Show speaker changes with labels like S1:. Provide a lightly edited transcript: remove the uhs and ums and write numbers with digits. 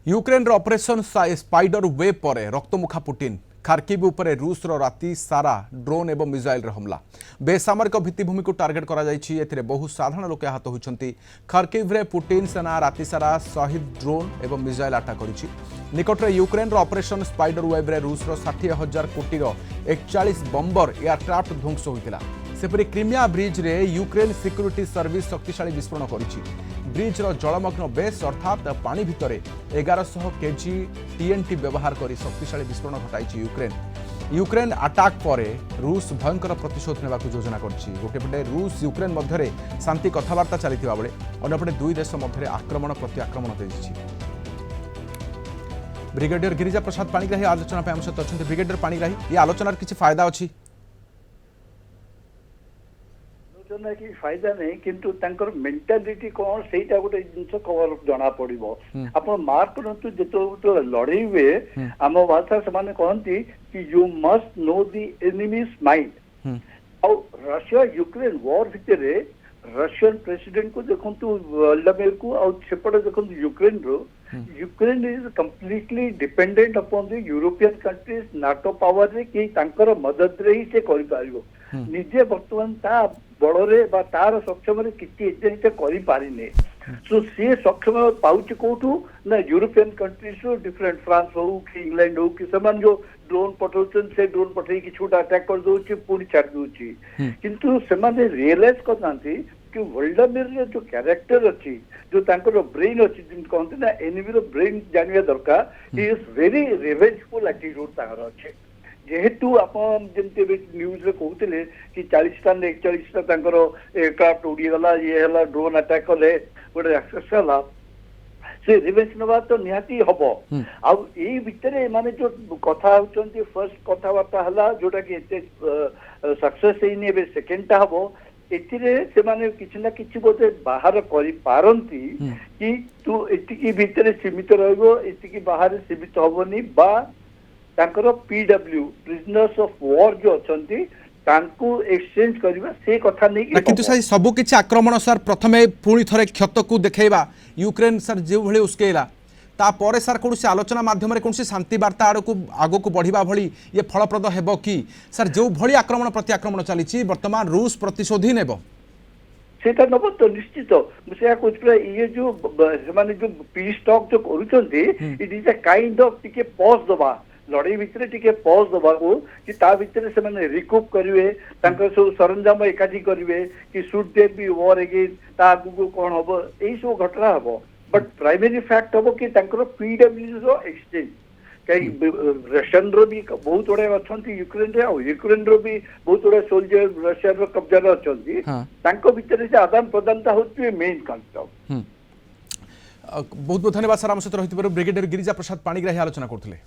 S1: Ukraine operation spider web पर रक्तमुखा Putin Kharkiv उपरे रूस राति सारा ड्रोन एवं मिसाइल हमला बेसामरिक भित्तिभूमि को टार्गेट कर बहु साधारण लोक आहत होती खार्किव रे पुटिन सेना राति सारा शहीद ड्रोन एवं मिसाइल आटाक कर निकटरे यूक्रेन ऑपरेशन स्पाइडर वेब रे रूस 60,000 कोटी 41 बम्बर एयरक्राफ्ट ध्वंस होता सेपरी क्रिमिया ब्रिज रे यूक्रेन सिक्यूरिटी सर्विस शक्तिशाली विस्फोरण करिछि ब्रिज रो जलमग्न बेस अर्थात पानी भितरे 1100 केजी टीएनटी व्यवहार करी शक्तिशाली विस्फोरण घटाई यूक्रेन अटैक पर रूस भयंकर प्रतिशोध नेबा योजना करछि गोटे पटे रूस यूक्रेन मध्य शांति कथबार्ता चलता बेले अन्यपटे दुई देश मध्य आक्रमण प्रति आक्रमण देछि ब्रिगेडियर गिरिजा प्रसाद पाणिग्राही आलोचना पे हम सहित अछंती ब्रिगेडियर पाणिग्राही ये आलोचनार किछि फायदा अछि
S2: कि फायदा नहीं किंतु तांकर मेंटालिटी कौन सेटा गोटे जिनस कवर जना पड़िबो आपण मार्क करंतु जेतो लड़ाई हुए आम भाषा से माने कहंती कि you must know the enemy's mind और रशिया यूक्रेन वॉर भितरे रशियन प्रेसिडेंट को देखंतु व्लादिमीर को और सेपटे देखंतु यूक्रेन रो Ukraine is completely dependent upon the European countries NATO power रे कि तांकर मदद रे ही से करि पारिबो निजे वर्तमान ता बड़े तार सक्षम किसी करी पारिने सो सी सक्षम पाउच कौटू ना यूरोपियन कंट्रीज डिफरेंट फ्रांस हो कि इंग्लैंड हो कि समान जो ड्रोन पठाउछन से ड्रोन पठै कि छोटा अटैक कर दोछि पूरी छाड़ दोछि किंतु सेमाने रियलाइज करनांती कि व्लादिमीर जो कैरेक्टर अछि जो तांकर ब्रेन अछि जिन कहंते ना एनिमी रो ब्रेन जानिया दरकार he is very revengeful attitude तार अछि जेहेतु आपण जमते न्यूज रे कहते कि 40टा 41टा तांकर एयरक्राफ्ट उड़ी गला ये हला ड्रोन अटैक कले गोटे एक्सेस हला से रिवेंज नबा तो निहाती हबो आ एई भितरे माने जो कथा होचंती फर्स्ट कथावार्ता हला जोटा कि एते सक्सेस हेई नेबे सेकंडटा हबो एथिरे से माने किछि ना किछि बोते बाहर करि पारंती कि तू एतिकी भितरे सीमित रहबो एतिकी बाहर सीमित हबोनी बा तांकर पीडब्ल्यू प्रिजनर्स ऑफ वॉर जो अछंती तांको एक्सचेंज करबा से कथा नै कि
S1: किंतु सर सब किछि आक्रमण सर प्रथमे पुणी थरे क्षत को देखेबा यूक्रेन सर जे भଳି उसकेला ता परे सर कोन से आलोचना माध्यम रे कोन से शांति वार्ता आगो को बढ़िबा भଳି ये फलप्रद हेबो कि सर जो भଳି आक्रमण प्रति आक्रमण चलीछि वर्तमान रूस प्रतिशोधी नेबो
S2: सेटा नब तो निश्चित मुझे कुछ ये जो माने जो पीस टॉक जो करूछंती it is a kind of टिके पॉज दबा लड़ाई भितर टिके पॉज दबा को कि ता भितर से माने रिकूप करिवे तांकर सब सरंजाम एकाठी करिवे कि should they B war again ता आगु कोन हबो एई सब घटना हबो बट प्राइमरी फैक्ट हबो कि तांकर पीडब्ल्यू रो एक्सचेंज कई रशियन रो भी बहुत बड़े अछंती यूक्रेन रे और यूक्रेन रो भी बहुत बड़े सोल्जर रशिया रो कब्जा रे अछंती तांको भितर से आदान प्रदानता होती मेन कॉन्सेप्ट
S1: बहुत बहुत धन्यवाद सर आम सहित रही ब्रिगेडियर गिरिजा प्रसाद पाणिग्राही आलोचना करथिले।